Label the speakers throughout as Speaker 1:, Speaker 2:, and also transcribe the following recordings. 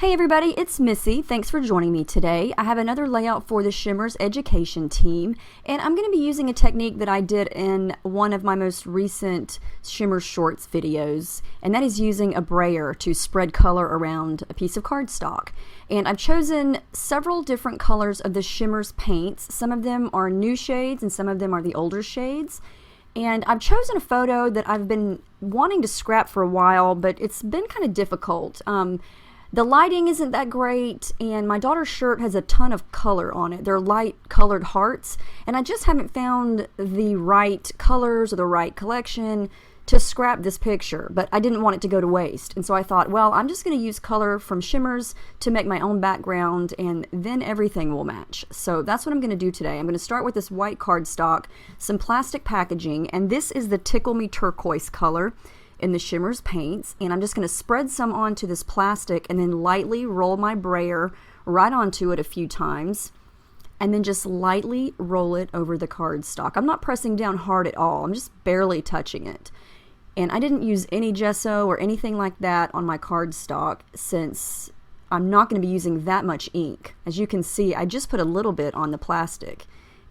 Speaker 1: Hey everybody, it's Missy. Thanks for joining me today. I have another layout for the Shimmerz education team, and I'm going to be using a technique that I did in one of my most recent Shimmerz Shorts videos, and that is using a brayer to spread color around a piece of cardstock. And I've chosen several different colors of the Shimmerz paints. Some of them are new shades and some of them are the older shades. And I've chosen a photo that I've been wanting to scrap for a while, but it's been kind of difficult. The lighting isn't that great, and my daughter's shirt has a ton of color on it. They're light colored hearts, and I just haven't found the right colors or the right collection to scrap this picture, but I didn't want it to go to waste. And so I thought, well, I'm just going to use color from Shimmerz to make my own background, and then everything will match. So that's what I'm going to do today. I'm going to start with this white cardstock, some plastic packaging, and this is the Tickle Me Turquoise color in the Shimmerz paints, and I'm just going to spread some onto this plastic and then lightly roll my brayer right onto it a few times, and then just lightly roll it over the cardstock. I'm not pressing down hard at all. I'm just barely touching it. And I didn't use any gesso or anything like that on my cardstock since I'm not going to be using that much ink. As you can see, I just put a little bit on the plastic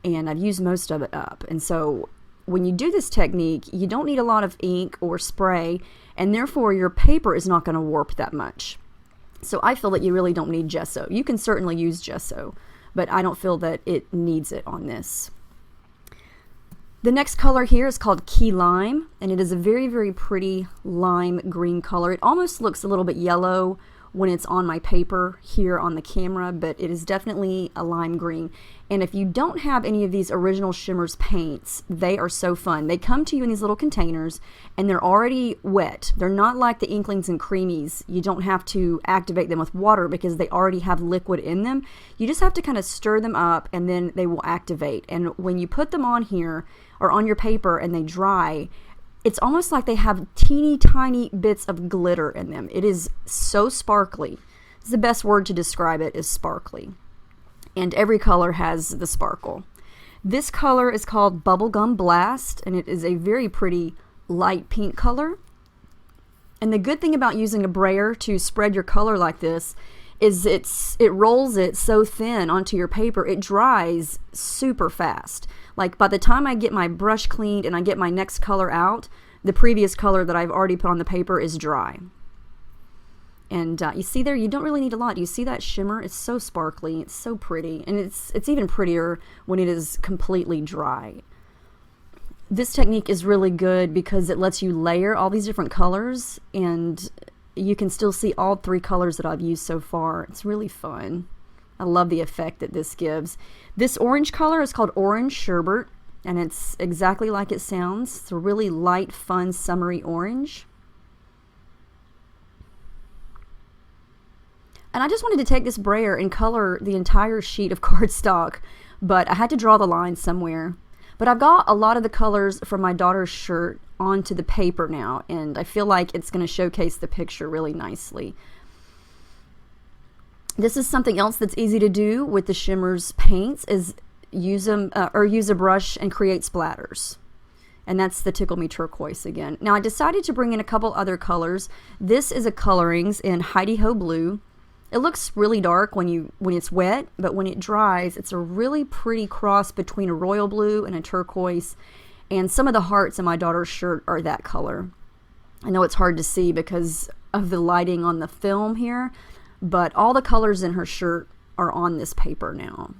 Speaker 1: and I've used most of it up. And so when you do this technique, you don't need a lot of ink or spray, and therefore your paper is not going to warp that much. So I feel that you really don't need gesso. You can certainly use gesso, but I don't feel that it needs it on this. The next color here is called Key Lime, and it is a very, very pretty lime green color. It almost looks a little bit yellow when it's on my paper here on the camera, but it is definitely a lime green. And if you don't have any of these original Shimmerz paints, they are so fun. They come to you in these little containers and they're already wet. They're not like the Inklings and Creamies. You don't have to activate them with water because they already have liquid in them. You just have to kind of stir them up and then they will activate. And when you put them on here or on your paper and they dry, it's almost like they have teeny tiny bits of glitter in them. It is so sparkly. It's the best word to describe it, is sparkly. And every color has the sparkle. This color is called Bubblegum Blast, and it is a very pretty light pink color. And the good thing about using a brayer to spread your color like this is it rolls it so thin onto your paper, it dries super fast. Like by the time I get my brush cleaned and I get my next color out, the previous color that I've already put on the paper is dry. And you see there, you don't really need a lot. You see that shimmer? It's so sparkly, it's so pretty, and it's even prettier when it is completely dry. This technique is really good because it lets you layer all these different colors, and you can still see all three colors that I've used so far. It's really fun. I love the effect that this gives. This orange color is called Orange Sherbet, and it's exactly like it sounds. It's a really light, fun, summery orange. And I just wanted to take this brayer and color the entire sheet of cardstock, but I had to draw the line somewhere. But I've got a lot of the colors from my daughter's shirt onto the paper now, and I feel like it's going to showcase the picture really nicely. This is something else that's easy to do with the Shimmerz paints, is use a brush and create splatters. And that's the Tickle Me Turquoise again. Now I decided to bring in a couple other colors. This is a Colorings in Heidi Ho Blue. It looks really dark when it's wet, but when it dries, it's a really pretty cross between a royal blue and a turquoise. And some of the hearts in my daughter's shirt are that color. I know it's hard to see because of the lighting on the film here, but all the colors in her shirt are on this paper now.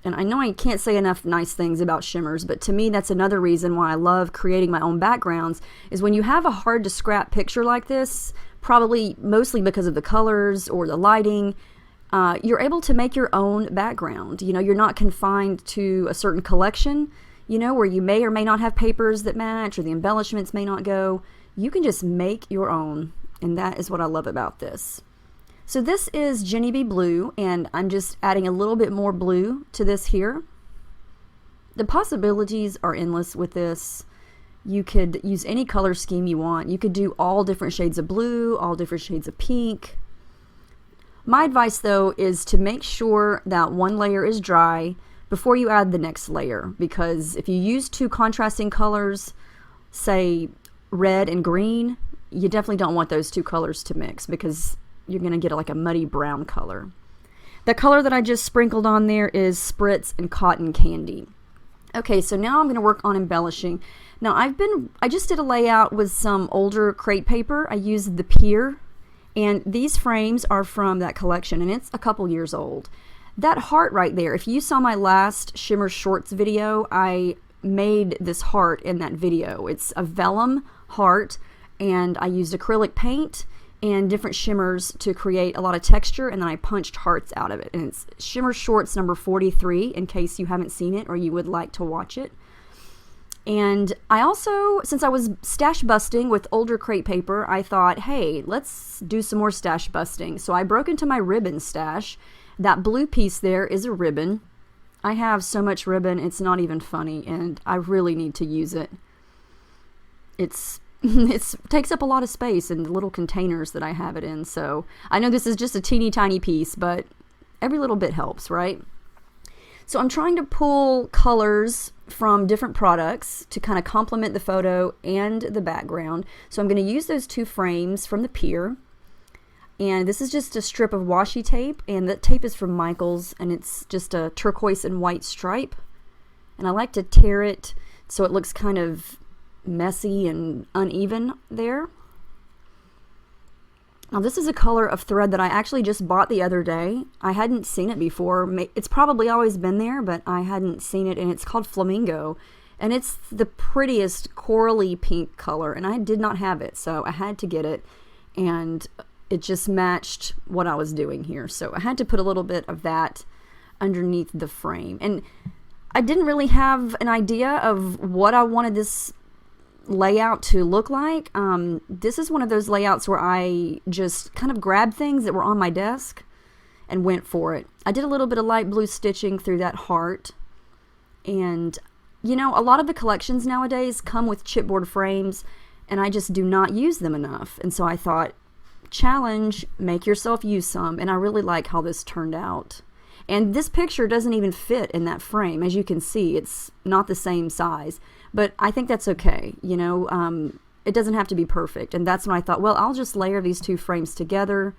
Speaker 1: And I know I can't say enough nice things about Shimmerz, but to me that's another reason why I love creating my own backgrounds, is when you have a hard to scrap picture like this, probably mostly because of the colors or the lighting, you're able to make your own background. You know, you're not confined to a certain collection, you know, where you may or may not have papers that match or the embellishments may not go. You can just make your own, and that is what I love about this. So this is Jenny B Blue, and I'm just adding a little bit more blue to this here. The possibilities are endless with this. You could use any color scheme you want. You could do all different shades of blue, all different shades of pink. My advice though is to make sure that one layer is dry before you add the next layer, because if you use two contrasting colors, say red and green, you definitely don't want those two colors to mix because you're going to get like a muddy brown color. The color that I just sprinkled on there is Spritz and Cotton Candy. Okay, so now I'm going to work on embellishing. Now I just did a layout with some older crate paper. I used the Pier, and these frames are from that collection, and it's a couple years old. That heart right there, if you saw my last Shimmerz Shorts video, I made this heart in that video. It's a vellum heart, and I used acrylic paint and different shimmers to create a lot of texture, and then I punched hearts out of it. And it's Shimmerz Shorts number 43, in case you haven't seen it or you would like to watch it. And I also, since I was stash busting with older crate paper, I thought, hey, let's do some more stash busting. So I broke into my ribbon stash. That blue piece there is a ribbon. I have so much ribbon, it's not even funny, and I really need to use it. It takes up a lot of space in the little containers that I have it in, so I know this is just a teeny tiny piece, but every little bit helps, right? So I'm trying to pull colors from different products to kind of complement the photo and the background. So I'm going to use those two frames from the Pier, and this is just a strip of washi tape, and the tape is from Michaels, and it's just a turquoise and white stripe, and I like to tear it so it looks kind of messy and uneven there. Now this is a color of thread that I actually just bought the other day. I hadn't seen it before. It's probably always been there, but I hadn't seen it, and it's called Flamingo, and it's the prettiest corally pink color, and I did not have it, so I had to get it, and it just matched what I was doing here, so I had to put a little bit of that underneath the frame. And I didn't really have an idea of what I wanted this layout to look like. This is one of those layouts where I just kind of grabbed things that were on my desk and went for it. I did a little bit of light blue stitching through that heart, and you know, a lot of the collections nowadays come with chipboard frames, and I just do not use them enough, and so I thought, challenge, make yourself use some, and I really like how this turned out. And this picture doesn't even fit in that frame. As you can see, it's not the same size, but I think that's okay. You know, it doesn't have to be perfect, and that's when I thought, well, I'll just layer these two frames together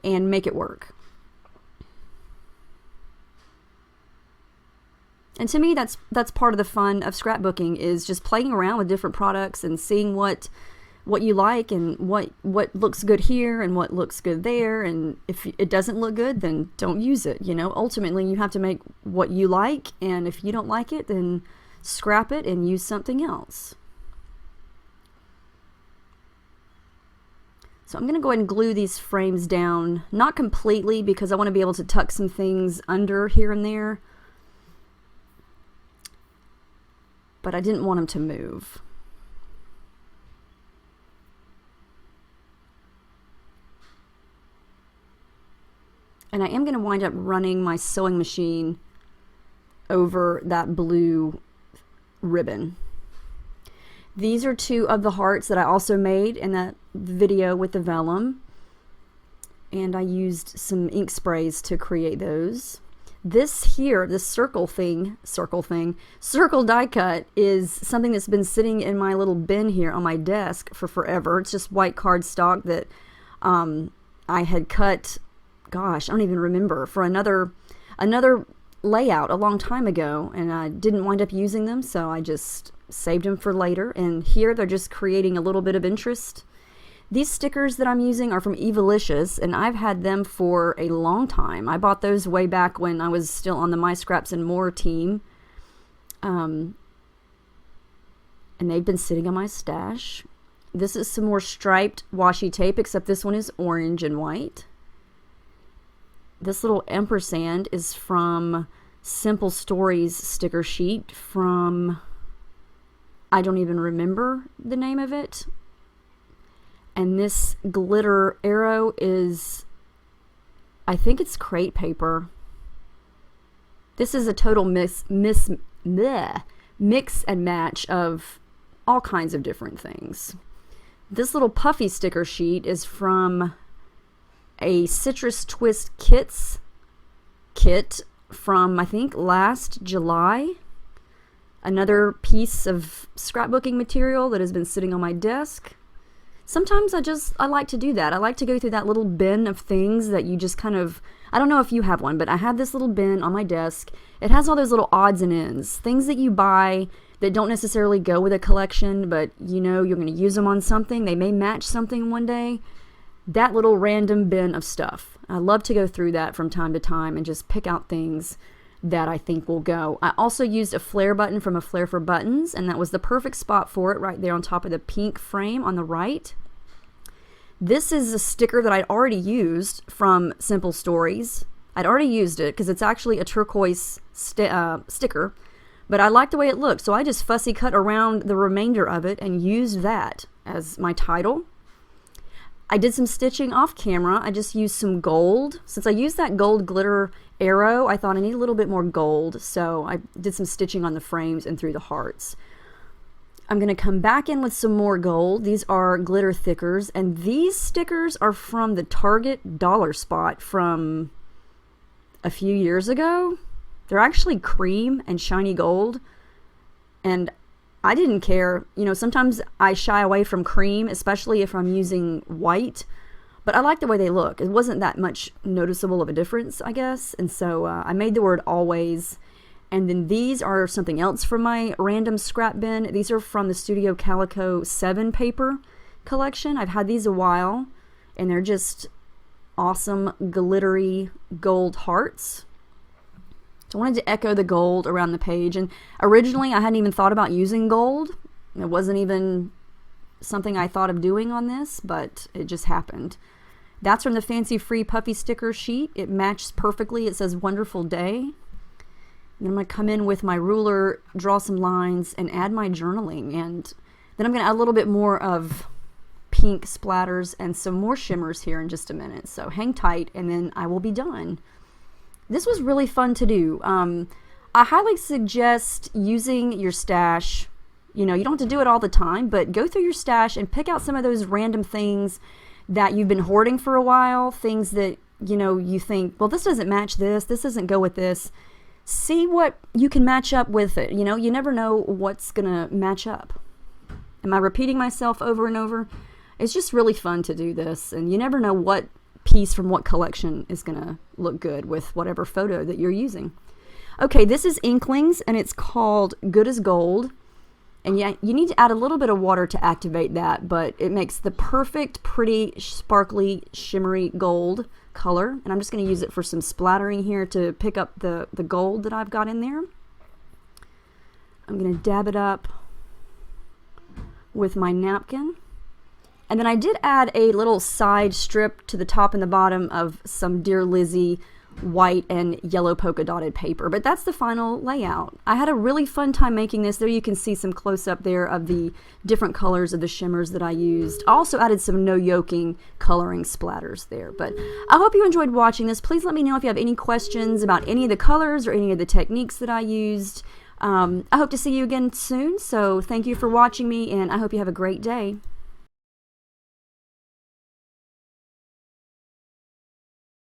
Speaker 1: and make it work. And to me, that's part of the fun of scrapbooking, is just playing around with different products and seeing what you like and what looks good here and what looks good there, and if it doesn't look good, then don't use it. You know, ultimately you have to make what you like, and if you don't like it, then scrap it and use something else. So I'm going to go ahead and glue these frames down, not completely because I want to be able to tuck some things under here and there, but I didn't want them to move. And I am going to wind up running my sewing machine over that blue ribbon. These are two of the hearts that I also made in that video with the vellum, and I used some ink sprays to create those. This here, this circle die cut, is something that's been sitting in my little bin here on my desk for forever. It's just white cardstock that I had cut, gosh, I don't even remember, for another layout a long time ago, and I didn't wind up using them, so I just saved them for later. And here they're just creating a little bit of interest. These stickers that I'm using are from Evalicious, and I've had them for a long time. I bought those way back when I was still on the My Scraps and More team. And they've been sitting on my stash. This is some more striped washi tape, except this one is orange and white. This little ampersand is from Simple Stories sticker sheet from, I don't even remember the name of it. And this glitter arrow is, I think it's crate paper. This is a total mix and match of all kinds of different things. This little puffy sticker sheet is from a Citrus Twist kit from, I think, last July. Another piece of scrapbooking material that has been sitting on my desk. sometimes I like to do that. I like to go through that little bin of things that you just kind of, I don't know if you have one, but I have this little bin on my desk. It has all those little odds and ends, things that you buy that don't necessarily go with a collection, but you know you're going to use them on something. They may match something one day. That little random bin of stuff. I love to go through that from time to time and just pick out things that I think will go. I also used a flare button from a Flare for Buttons, and that was the perfect spot for it, right there on top of the pink frame on the right. This is a sticker that I'd already used from Simple Stories. I'd already used it because it's actually a turquoise sticker, but I like the way it looks, so I just fussy cut around the remainder of it and used that as my title. I did some stitching off camera. I just used some gold. Since I used that gold glitter arrow, I thought I need a little bit more gold, so I did some stitching on the frames and through the hearts. I'm going to come back in with some more gold. These are glitter thickers, and these stickers are from the Target dollar spot from a few years ago. They're actually cream and shiny gold, and I didn't care. You know, sometimes I shy away from cream, especially if I'm using white, but I like the way they look. It wasn't that much noticeable of a difference, I guess, and so I made the word always. And then these are something else from my random scrap bin. These are from the Studio Calico 7 paper collection. I've had these a while, and they're just awesome glittery gold hearts. So I wanted to echo the gold around the page, and originally I hadn't even thought about using gold. It wasn't even something I thought of doing on this, but it just happened. That's from the Fancy Free Puffy sticker sheet. It matches perfectly. It says Wonderful Day. And I'm going to come in with my ruler, draw some lines, and add my journaling. And then I'm going to add a little bit more of pink splatters and some more shimmers here in just a minute. So hang tight, and then I will be done. This was really fun to do. I highly suggest using your stash. You know, you don't have to do it all the time, but go through your stash and pick out some of those random things that you've been hoarding for a while, things that, you know, you think, well, this doesn't match this doesn't go with this. See what you can match up with it. You know, you never know what's going to match up. Am I repeating myself over and over? It's just really fun to do this, and you never know what piece from what collection is going to look good with whatever photo that you're using. Okay, this is Inklings, and it's called Good as Gold. And yeah, you need to add a little bit of water to activate that, but it makes the perfect, pretty, sparkly, shimmery gold color. And I'm just going to use it for some splattering here to pick up the gold that I've got in there. I'm going to dab it up with my napkin. And then I did add a little side strip to the top and the bottom of some Dear Lizzie white and yellow polka dotted paper, but that's the final layout. I had a really fun time making this. There you can see some close up there of the different colors of the shimmers that I used. I also added some no yoking coloring splatters there, but I hope you enjoyed watching this. Please let me know if you have any questions about any of the colors or any of the techniques that I used. I hope to see you again soon, so thank you for watching me, and I hope you have a great day.